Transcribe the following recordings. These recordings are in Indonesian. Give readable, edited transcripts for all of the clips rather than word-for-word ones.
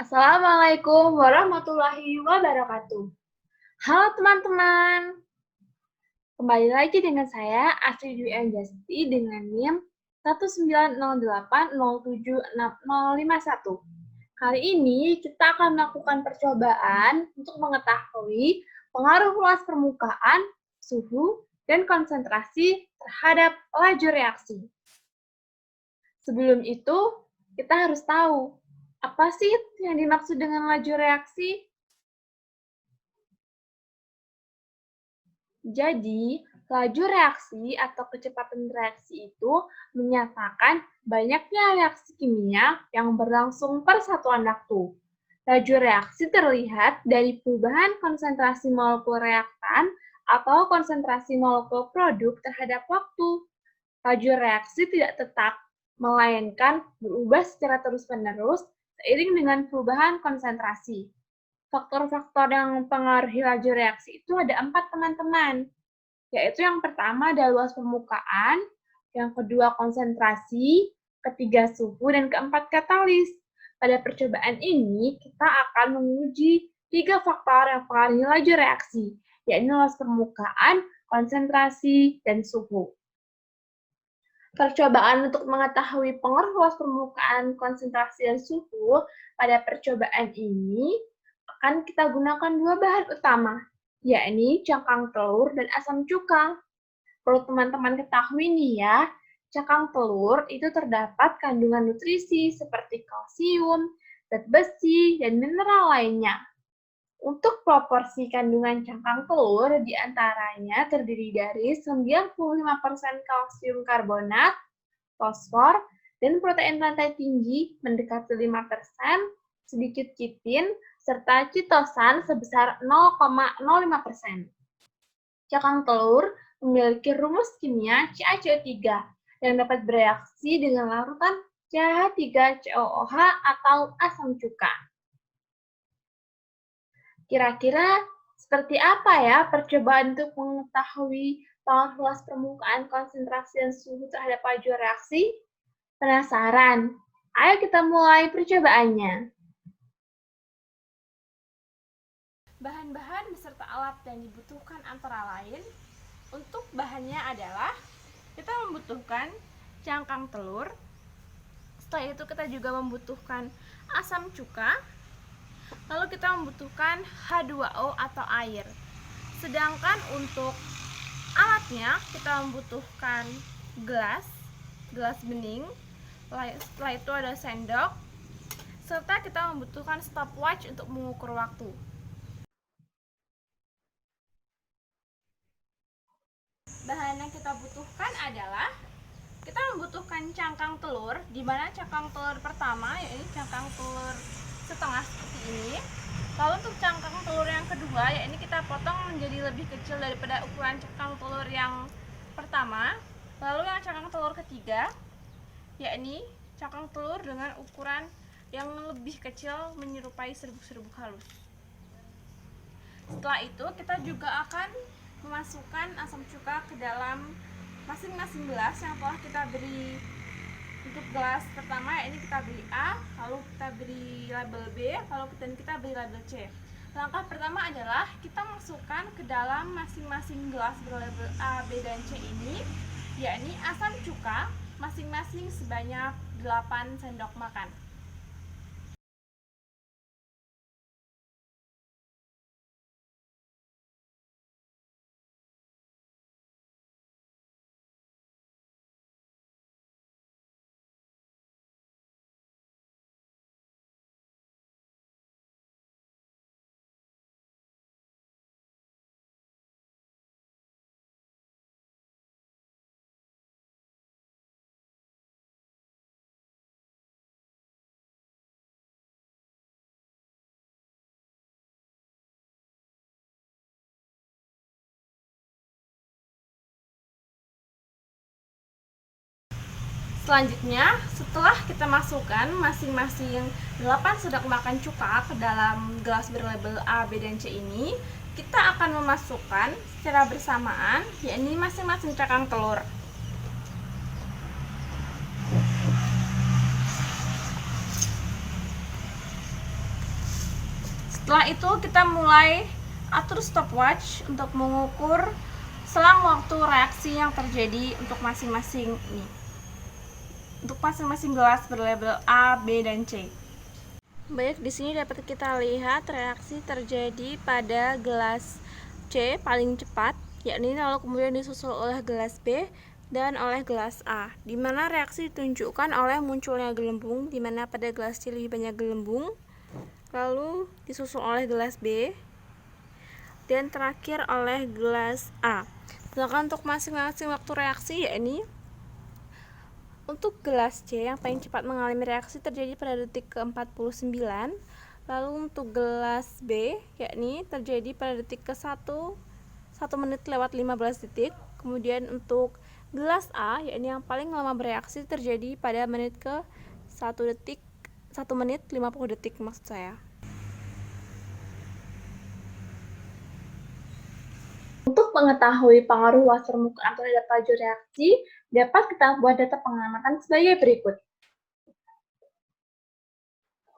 Assalamualaikum warahmatullahi wabarakatuh. Halo teman-teman, kembali lagi dengan saya Astrid Dwi Anjasti dengan NIM 19080706051. Kali ini kita akan melakukan percobaan untuk mengetahui pengaruh luas permukaan, suhu, dan konsentrasi terhadap laju reaksi. Sebelum itu, kita harus tahu apa sih yang dimaksud dengan laju reaksi? Jadi, laju reaksi atau kecepatan reaksi itu menyatakan banyaknya reaksi kimia yang berlangsung per satuan waktu. Laju reaksi terlihat dari perubahan konsentrasi molekul reaktan atau konsentrasi molekul produk terhadap waktu. Laju reaksi tidak tetap, melainkan berubah secara terus-menerus seiring dengan perubahan konsentrasi. Faktor-faktor yang mempengaruhi laju reaksi itu ada 4 teman-teman, yaitu yang pertama adalah luas permukaan, yang kedua konsentrasi, ketiga suhu, dan keempat katalis. Pada percobaan ini, kita akan menguji 3 faktor yang mempengaruhi laju reaksi, yaitu luas permukaan, konsentrasi, dan suhu. Percobaan untuk mengetahui pengaruh luas permukaan, konsentrasi, dan suhu pada percobaan ini akan kita gunakan 2 bahan utama, yakni cangkang telur dan asam cuka. Perlu teman-teman ketahui nih ya, cangkang telur itu terdapat kandungan nutrisi seperti kalsium, zat besi, dan mineral lainnya. Untuk proporsi kandungan cangkang telur diantaranya terdiri dari 95% kalsium karbonat, fosfor, dan protein rantai tinggi mendekati 5%, sedikit chitin, serta chitosan sebesar 0,05%. Cangkang telur memiliki rumus kimia CaCO3 yang dapat bereaksi dengan larutan CH3COOH atau asam cuka. Kira-kira seperti apa ya percobaan untuk mengetahui pengaruh luas permukaan, konsentrasi, dan suhu terhadap laju reaksi? Penasaran? Ayo kita mulai percobaannya. Bahan-bahan beserta alat yang dibutuhkan antara lain, untuk bahannya adalah kita membutuhkan cangkang telur, setelah itu kita juga membutuhkan asam cuka, lalu kita membutuhkan H2O atau air. Sedangkan untuk alatnya kita membutuhkan gelas bening, setelah itu ada sendok, serta kita membutuhkan stopwatch untuk mengukur waktu. Bahan yang kita butuhkan adalah kita membutuhkan cangkang telur, di mana cangkang telur pertama yaitu cangkang telur setengah seperti ini. Lalu untuk cangkang telur yang kedua, ya ini kita potong menjadi lebih kecil daripada ukuran cangkang telur yang pertama. Lalu yang cangkang telur ketiga, yakni cangkang telur dengan ukuran yang lebih kecil menyerupai serbuk-serbuk halus. Setelah itu kita juga akan memasukkan asam cuka ke dalam masing-masing gelas yang telah kita beri. Untuk gelas pertama ya ini kita beri A, lalu kita beri label B, lalu kita beri label C. Langkah pertama adalah kita masukkan ke dalam masing-masing gelas berlabel A, B, dan C ini, yakni asam cuka masing-masing sebanyak 8 sendok makan. Selanjutnya, setelah kita masukkan masing-masing 8 sendok makan cuka ke dalam gelas berlabel A, B, dan C ini, kita akan memasukkan secara bersamaan, yakni masing-masing cangkang telur. Setelah itu kita mulai atur stopwatch untuk mengukur selang waktu reaksi yang terjadi untuk masing-masing ini. Untuk masing-masing gelas berlabel A, B, dan C. Baik, di sini dapat kita lihat reaksi terjadi pada gelas C paling cepat, yakni lalu kemudian disusul oleh gelas B dan oleh gelas A, di mana reaksi ditunjukkan oleh munculnya gelembung, di mana pada gelas C lebih banyak gelembung, lalu disusul oleh gelas B, dan terakhir oleh gelas A. Sedangkan untuk masing-masing waktu reaksi, yakni untuk gelas C yang paling cepat mengalami reaksi terjadi pada detik ke-49, lalu untuk gelas B yakni terjadi pada detik ke-1, 1 menit lewat 15 detik. Kemudian untuk gelas A yakni yang paling lama bereaksi terjadi pada menit ke-1 detik, 1 menit 50 detik maksud saya. Untuk mengetahui pengaruh luas permukaan terhadap laju reaksi, dapat kita buat data pengamatan sebagai berikut.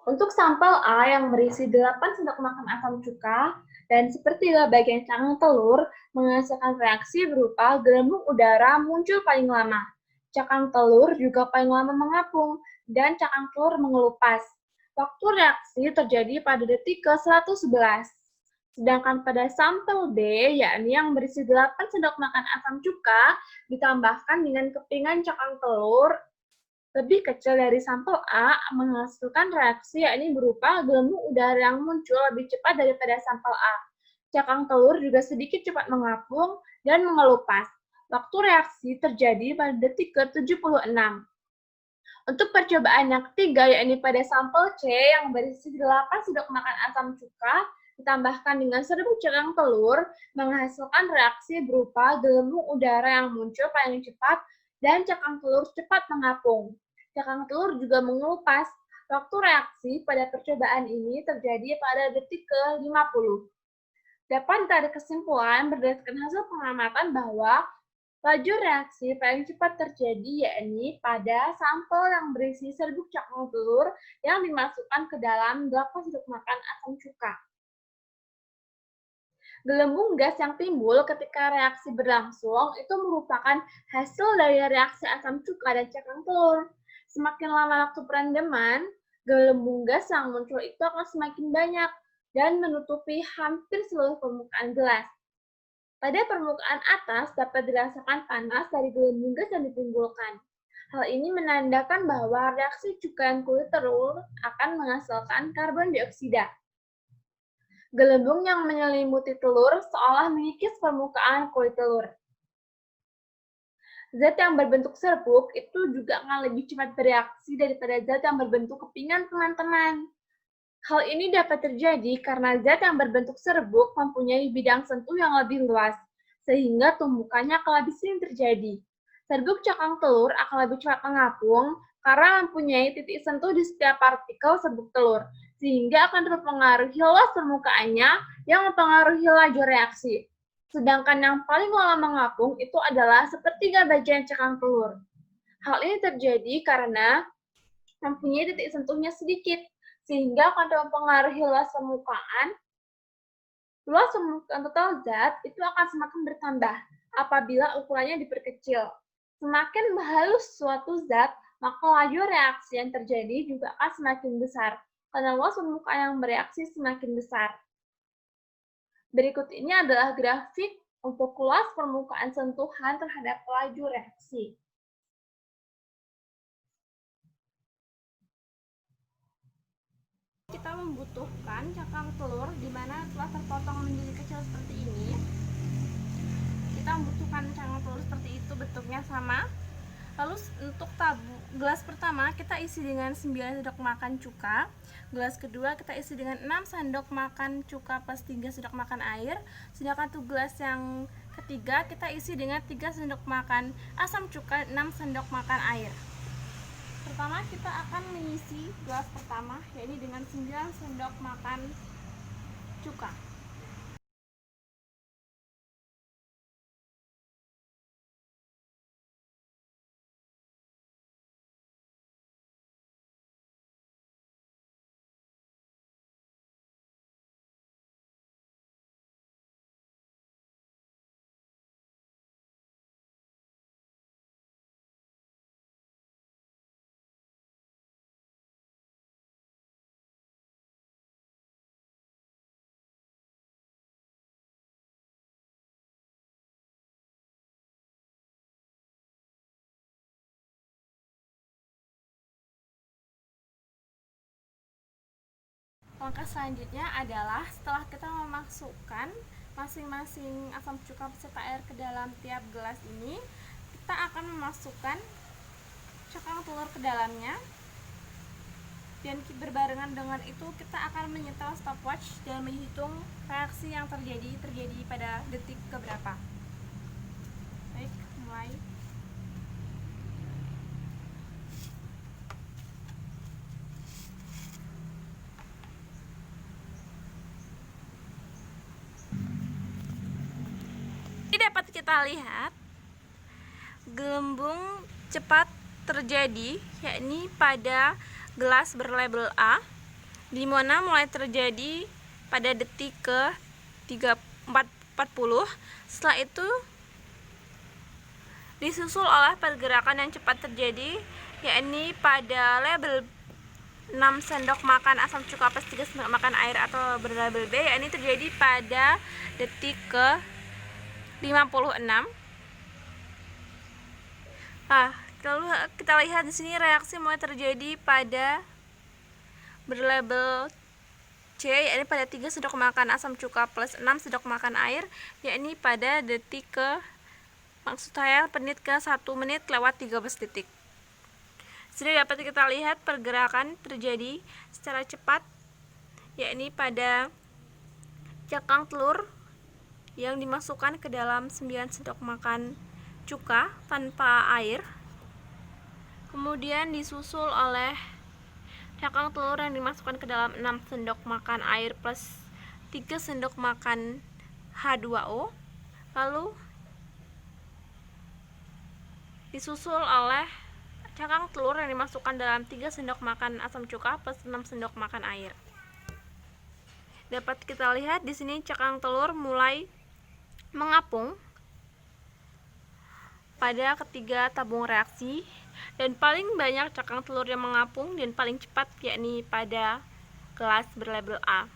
Untuk sampel A yang berisi 8 sendok makan asam cuka dan sepertiga bagian cangkang telur menghasilkan reaksi berupa gelembung udara muncul paling lama. Cangkang telur juga paling lama mengapung dan cangkang telur mengelupas. Waktu reaksi terjadi pada detik ke-111. Sedangkan pada sampel B, yakni yang berisi 8 sendok makan asam cuka, ditambahkan dengan kepingan cangkang telur lebih kecil dari sampel A menghasilkan reaksi yakni berupa gelembung udara yang muncul lebih cepat daripada sampel A. Cangkang telur juga sedikit cepat mengapung dan mengelupas. Waktu reaksi terjadi pada detik ke-76. Untuk percobaan yang ketiga, yakni pada sampel C yang berisi 8 sendok makan asam cuka, ditambahkan dengan serbuk cangkang telur, menghasilkan reaksi berupa gelembung udara yang muncul paling cepat dan cangkang telur cepat mengapung. Cangkang telur juga mengelupas. Waktu reaksi pada percobaan ini terjadi pada detik ke-50. Dapat ditarik kesimpulan berdasarkan hasil pengamatan bahwa laju reaksi paling cepat terjadi yakni pada sampel yang berisi serbuk cangkang telur yang dimasukkan ke dalam 8 sendok makan asam cuka. Gelembung gas yang timbul ketika reaksi berlangsung itu merupakan hasil dari reaksi asam cuka dan cangkang telur. Semakin lama waktu perendaman, gelembung gas yang muncul itu akan semakin banyak dan menutupi hampir seluruh permukaan gelas. Pada permukaan atas dapat dirasakan panas dari gelembung gas yang ditimbulkan. Hal ini menandakan bahwa reaksi cuka kulit telur akan menghasilkan karbon dioksida. Gelembung yang menyelimuti telur seolah mengikis permukaan kulit telur. Zat yang berbentuk serbuk itu juga akan lebih cepat bereaksi daripada zat yang berbentuk kepingan, teman-teman. Hal ini dapat terjadi karena zat yang berbentuk serbuk mempunyai bidang sentuh yang lebih luas, sehingga tumbukannya akan lebih sering terjadi. Serbuk cangkang telur akan lebih cepat mengapung karena mempunyai titik sentuh di setiap partikel serbuk telur, sehingga akan terpengaruhi luas permukaannya yang mempengaruhi laju reaksi. Sedangkan yang paling lama mengapung itu adalah sepertiga bagian cangkang telur. Hal ini terjadi karena mempunyai titik sentuhnya sedikit, sehingga akan mempengaruhi luas permukaan total zat itu akan semakin bertambah apabila ukurannya diperkecil. Semakin halus suatu zat, maka laju reaksi yang terjadi juga akan semakin besar, karena luas permukaan yang bereaksi semakin besar. Berikut ini adalah grafik untuk luas permukaan sentuhan terhadap laju reaksi. Kita membutuhkan cangkang telur di mana telah terpotong menjadi kecil seperti ini. Kita membutuhkan cangkang telur seperti itu, bentuknya sama. Lalu untuk gelas pertama kita isi dengan 9 sendok makan cuka. Gelas kedua kita isi dengan 6 sendok makan cuka plus 3 sendok makan air. Sedangkan untuk gelas yang ketiga kita isi dengan 3 sendok makan asam cuka, 6 sendok makan air. Pertama kita akan mengisi gelas pertama yaitu dengan 9 sendok makan cuka. Langkah selanjutnya adalah setelah kita memasukkan masing-masing asam cuka beserta air ke dalam tiap gelas ini, kita akan memasukkan cakang telur ke dalamnya, dan berbarengan dengan itu kita akan menyetel stopwatch dan menghitung reaksi yang terjadi pada detik keberapa. Baik, mulai. Ini dapat kita lihat gelembung cepat terjadi, yakni pada gelas berlabel A, di mana mulai terjadi pada detik ke 40. Setelah itu disusul oleh pergerakan yang cepat terjadi, yakni pada label 6 sendok makan asam cuka plus 3 sendok makan air atau berlabel B, yakni terjadi pada detik ke 56. Lalu kita lihat di sini reaksi mulai terjadi pada berlabel C, yakni pada 3 sendok makan asam cuka plus 6 sendok makan air, yakni pada detik ke, maksud saya menit ke 1 menit lewat 13 detik. Sudah dapat kita lihat pergerakan terjadi secara cepat, yakni pada cakang telur yang dimasukkan ke dalam 9 sendok makan cuka tanpa air, kemudian disusul oleh cakang telur yang dimasukkan ke dalam 6 sendok makan air plus 3 sendok makan H2O, lalu disusul oleh cakang telur yang dimasukkan dalam 3 sendok makan asam cuka plus 6 sendok makan air. Dapat kita lihat di sini cakang telur mulai mengapung pada ketiga tabung reaksi, dan paling banyak cakang telur yang mengapung dan paling cepat yakni pada gelas berlabel A.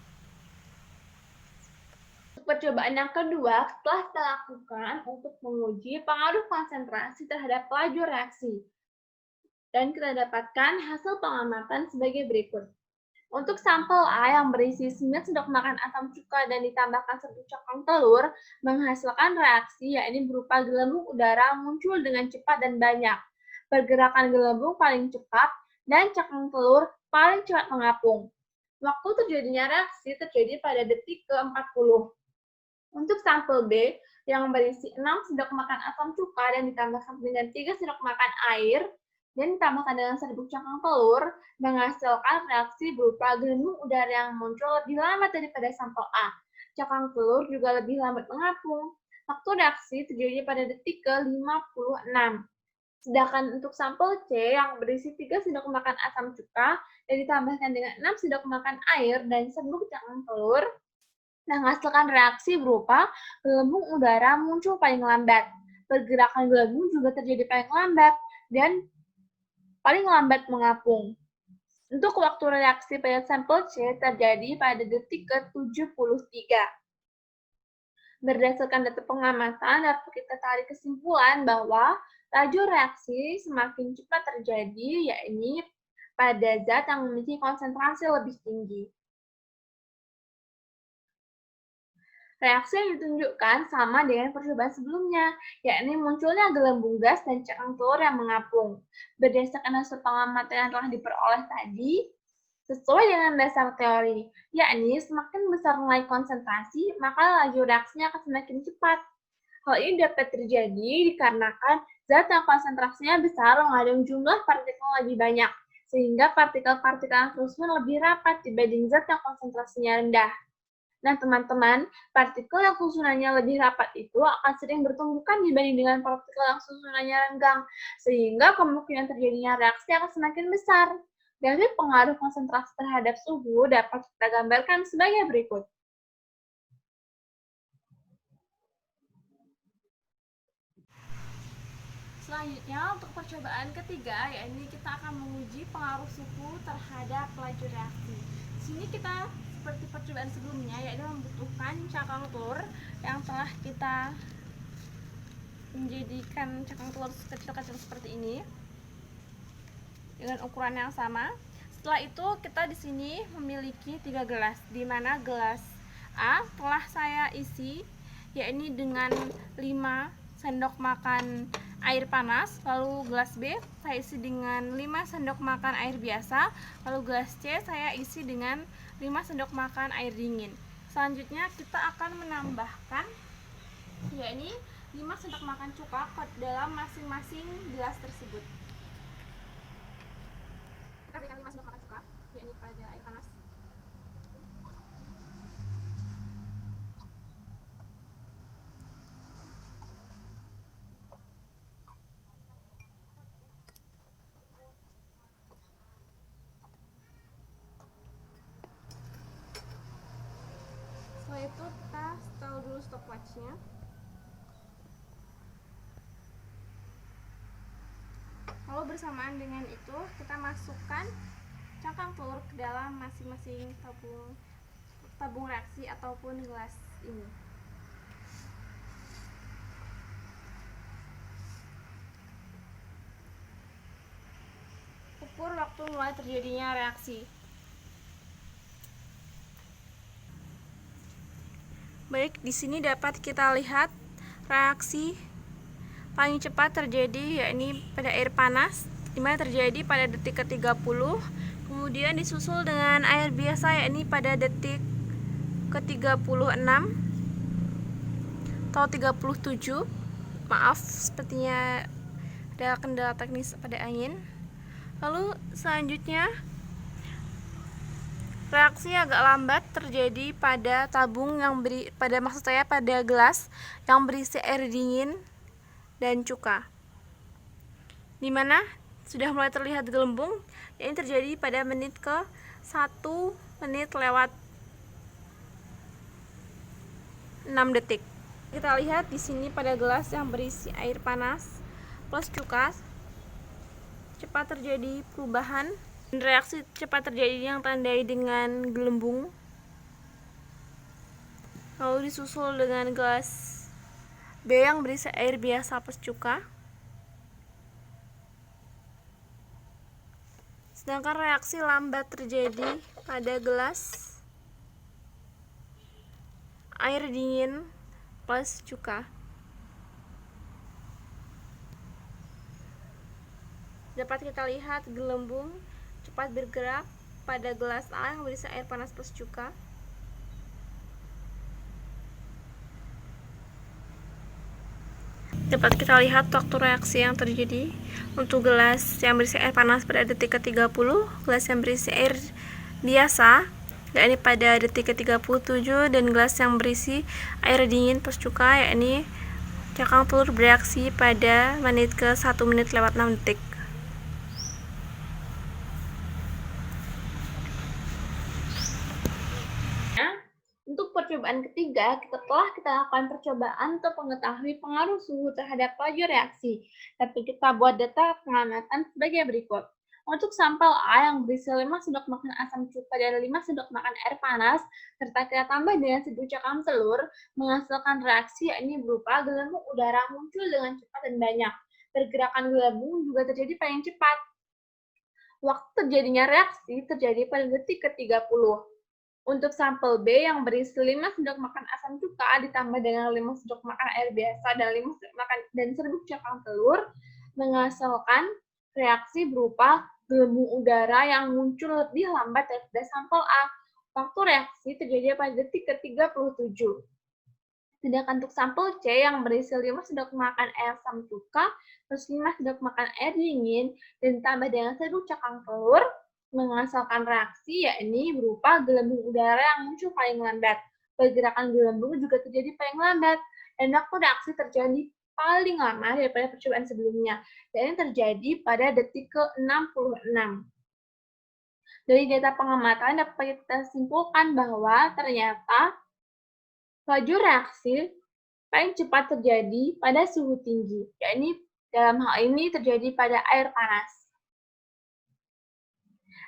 Percobaan yang kedua telah kita lakukan untuk menguji pengaruh konsentrasi terhadap laju reaksi, dan kita dapatkan hasil pengamatan sebagai berikut. Untuk sampel A yang berisi 9 sendok makan asam cuka dan ditambahkan 1 cakang telur menghasilkan reaksi, yakni berupa gelembung udara muncul dengan cepat dan banyak. Pergerakan gelembung paling cepat dan cakang telur paling cepat mengapung. Waktu terjadinya reaksi terjadi pada detik ke-40. Untuk sampel B yang berisi 6 sendok makan asam cuka dan ditambahkan dengan 3 sendok makan air dan ditambahkan dengan 1 cakang telur menghasilkan reaksi berupa gelembung udara yang muncul lebih lambat daripada sampel A. Cakang telur juga lebih lambat mengapung. Waktu reaksi terjadi pada detik ke-56. Sedangkan untuk sampel C yang berisi 3 sendok makan asam cuka dan ditambahkan dengan 6 sendok makan air dan 1 cakang telur menghasilkan reaksi berupa gelembung udara muncul paling lambat. Pergerakan gelembung juga terjadi paling lambat dan paling lambat mengapung. Untuk waktu reaksi pada sampel C terjadi pada detik ke-73. Berdasarkan data pengamatan, dapat kita tarik kesimpulan bahwa laju reaksi semakin cepat terjadi, yakni pada zat yang memiliki konsentrasi lebih tinggi. Reaksi yang ditunjukkan sama dengan percobaan sebelumnya, yakni munculnya gelembung gas dan cakang telur yang mengapung. Berdasarkan hasil pengamatan yang telah diperoleh tadi, sesuai dengan dasar teori, yakni semakin besar nilai konsentrasi, maka laju reaksinya akan semakin cepat. Hal ini dapat terjadi dikarenakan zat yang konsentrasinya besar mengandung jumlah partikel lebih banyak, sehingga partikel-partikel yang kerusuhan lebih rapat dibanding zat yang konsentrasinya rendah. Nah, teman-teman, partikel yang susunannya lebih rapat itu akan sering bertumbukan dibanding dengan partikel yang susunannya renggang, sehingga kemungkinan terjadinya reaksi akan semakin besar. Dari pengaruh konsentrasi terhadap suhu dapat kita gambarkan sebagai berikut. Selanjutnya, untuk percobaan ketiga, yakni kita akan menguji pengaruh suhu terhadap laju reaksi. Di sini kita seperti percobaan sebelumnya, yaitu membutuhkan cakang telur yang telah kita menjadikan cakang telur kecil-kecil seperti ini dengan ukuran yang sama. Setelah itu kita di sini memiliki 3 gelas, di mana gelas A telah saya isi yakni dengan 5 sendok makan air panas, lalu gelas B saya isi dengan 5 sendok makan air biasa, lalu gelas C saya isi dengan 5 sendok makan air dingin. Selanjutnya kita akan menambahkan yakni 5 sendok makan cuka ke dalam masing-masing gelas tersebut. Kita berikan 5 sendok makan cuka yakni pada air panas. Setelah itu kita setel dulu stopwatchnya. Lalu bersamaan dengan itu kita masukkan cangkang telur ke dalam masing-masing tabung reaksi ataupun gelas ini. Ukur waktu mulai terjadinya reaksi. Baik, di sini dapat kita lihat reaksi paling cepat terjadi yakni pada air panas, dimana terjadi pada detik ke-30, kemudian disusul dengan air biasa yakni pada detik ke-36 atau 37. Maaf, sepertinya ada kendala teknis pada angin. Lalu selanjutnya reaksi agak lambat terjadi pada tabung yang pada gelas yang berisi air dingin dan cuka, dimana sudah mulai terlihat gelembung. Ini terjadi pada menit ke 1 menit lewat 6 detik. Kita lihat di sini pada gelas yang berisi air panas plus cuka cepat terjadi perubahan. Reaksi cepat terjadi yang tandai dengan gelembung, lalu disusul dengan gelas B yang berisi air biasa plus cuka. Sedangkan reaksi lambat terjadi pada gelas air dingin plus cuka. Dapat kita lihat gelembung cepat bergerak pada gelas A yang berisi air panas plus cuka. Dapat kita lihat waktu reaksi yang terjadi untuk gelas yang berisi air panas pada detik ke-30, gelas yang berisi air biasa yakni pada detik ke-37, dan gelas yang berisi air dingin plus cuka yakni cangkang telur bereaksi pada menit ke 1 menit lewat 6 detik. Untuk percobaan ketiga, kita lakukan percobaan untuk mengetahui pengaruh suhu terhadap laju reaksi. Tapi kita buat data pengamatan sebagai berikut. Untuk sampel A yang berisi 5 sendok makan asam cuka dan 5 sendok makan air panas, serta kita tambah dengan 1 cangkang telur, menghasilkan reaksi yakni berupa gelembung udara muncul dengan cepat dan banyak. Pergerakan gelembung juga terjadi paling cepat. Waktu terjadinya reaksi terjadi pada detik ke-30. Untuk sampel B yang berisi 5 sendok makan asam cuka ditambah dengan 5 sendok makan air biasa dan 5 sendok makan dan 1 cangkang telur, menghasilkan reaksi berupa gelembung udara yang muncul lebih lambat daripada sampel A. Waktu reaksi terjadi pada detik ke-37. Sedangkan untuk sampel C yang berisi 5 sendok makan air asam cuka plus 5 sendok makan air dingin dan ditambah dengan 1 cangkang telur, menghasilkan reaksi yakni berupa gelembung udara yang muncul paling lambat. Pergerakan gelembung juga terjadi paling lambat, dan waktu reaksi terjadi paling lama daripada percobaan sebelumnya, dan ini terjadi pada detik ke-66. Dari data pengamatan dapat kita simpulkan bahwa ternyata laju reaksi paling cepat terjadi pada suhu tinggi, yakni dalam hal ini terjadi pada air panas.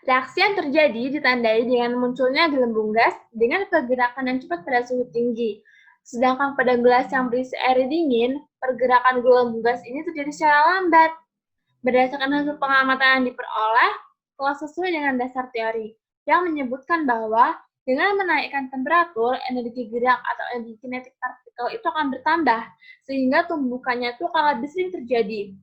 Reaksi yang terjadi ditandai dengan munculnya gelembung gas dengan pergerakan yang cepat pada suhu tinggi. Sedangkan pada gelas yang berisi air dingin, pergerakan gelembung gas ini terjadi secara lambat. Berdasarkan hasil pengamatan yang diperoleh, telah sesuai dengan dasar teori, yang menyebutkan bahwa dengan menaikkan temperatur, energi gerak atau energi kinetik partikel itu akan bertambah, sehingga tumbukannya itu akan lebih sering terjadi.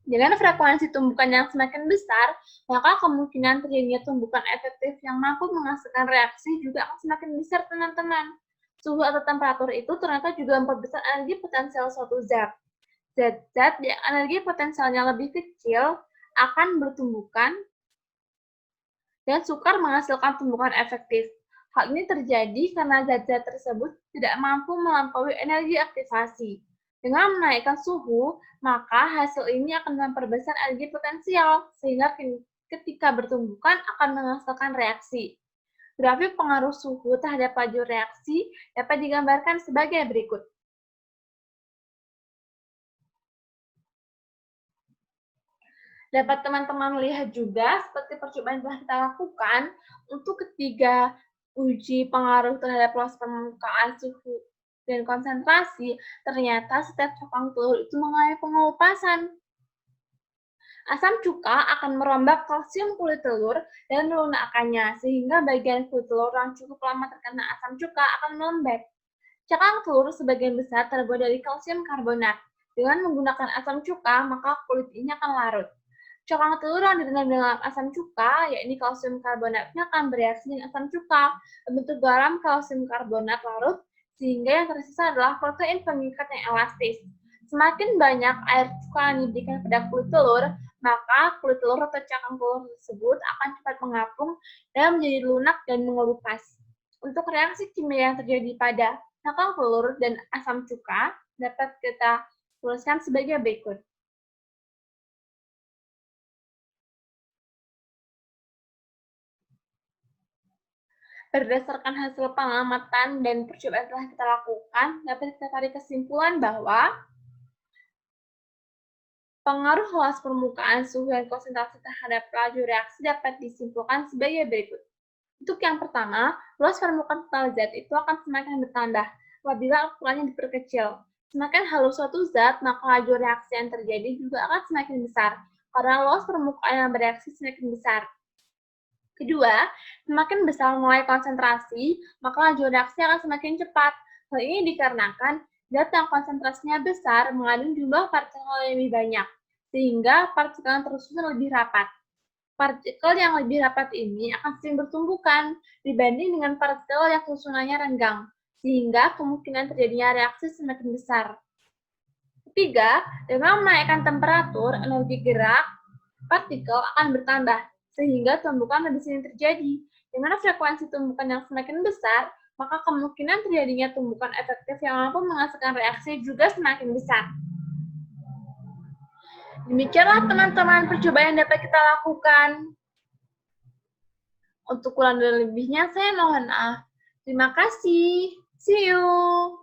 Dengan frekuensi tumbukan yang semakin besar, maka kemungkinan terjadinya tumbukan efektif yang mampu menghasilkan reaksi juga akan semakin besar, teman-teman. Suhu atau temperatur itu ternyata juga memperbesar energi potensial suatu zat. Zat-zat yang energi potensialnya lebih kecil akan bertumbukan dan sukar menghasilkan tumbukan efektif. Hal ini terjadi karena zat-zat tersebut tidak mampu melampaui energi aktivasi. Dengan menaikkan suhu, maka hasil ini akan memperbesar energi potensial, sehingga ketika bertumbukan akan menghasilkan reaksi. Grafik pengaruh suhu terhadap laju reaksi dapat digambarkan sebagai berikut. Dapat teman-teman lihat juga seperti percobaan yang telah kita lakukan untuk ketiga uji pengaruh terhadap luas permukaan suhu dan konsentrasi, ternyata setiap cangkang telur itu mengalami pengelupasan. Asam cuka akan merombak kalsium kulit telur dan melunakkannya, sehingga bagian kulit telur yang cukup lama terkena asam cuka akan melembek. Cangkang telur sebagian besar terbuat dari kalsium karbonat. Dengan menggunakan asam cuka, maka kulit ini akan larut. Cangkang telur yang direndam dengan asam cuka, yakni kalsium karbonatnya akan bereaksi dengan asam cuka, membentuk garam kalsium karbonat larut, sehingga yang tersisa adalah protein pengikat yang elastis. Semakin banyak air cuka yang diberikan pada kulit telur, maka kulit telur atau cangkang telur tersebut akan cepat mengapung dan menjadi lunak dan mengelupas. Untuk reaksi kimia yang terjadi pada cangkang telur dan asam cuka dapat kita tuliskan sebagai berikut. Berdasarkan hasil pengamatan dan percobaan telah kita lakukan, dapat kita tarik kesimpulan bahwa pengaruh luas permukaan suhu dan konsentrasi terhadap laju reaksi dapat disimpulkan sebagai berikut. Untuk yang pertama, luas permukaan total zat itu akan semakin bertambah apabila ukurannya diperkecil. Semakin halus suatu zat, maka laju reaksi yang terjadi juga akan semakin besar, karena luas permukaan yang bereaksi semakin besar. Kedua, semakin besar mulai konsentrasi, maka laju reaksi akan semakin cepat. Hal ini dikarenakan zat yang konsentrasinya besar mengandung jumlah partikel yang lebih banyak, sehingga partikel yang tersusun lebih rapat. Partikel yang lebih rapat ini akan sering bertumbukan dibanding dengan partikel yang susunannya renggang, sehingga kemungkinan terjadinya reaksi semakin besar. Ketiga, dengan menaikkan temperatur, energi gerak partikel akan bertambah, sehingga tumbukan lebih sering terjadi. Dengan frekuensi tumbukan yang semakin besar, maka kemungkinan terjadinya tumbukan efektif yang mampu menghasilkan reaksi juga semakin besar. Demikianlah teman-teman percobaan yang dapat kita lakukan. Untuk kurang dan lebihnya saya mohon maaf. Terima kasih. See you.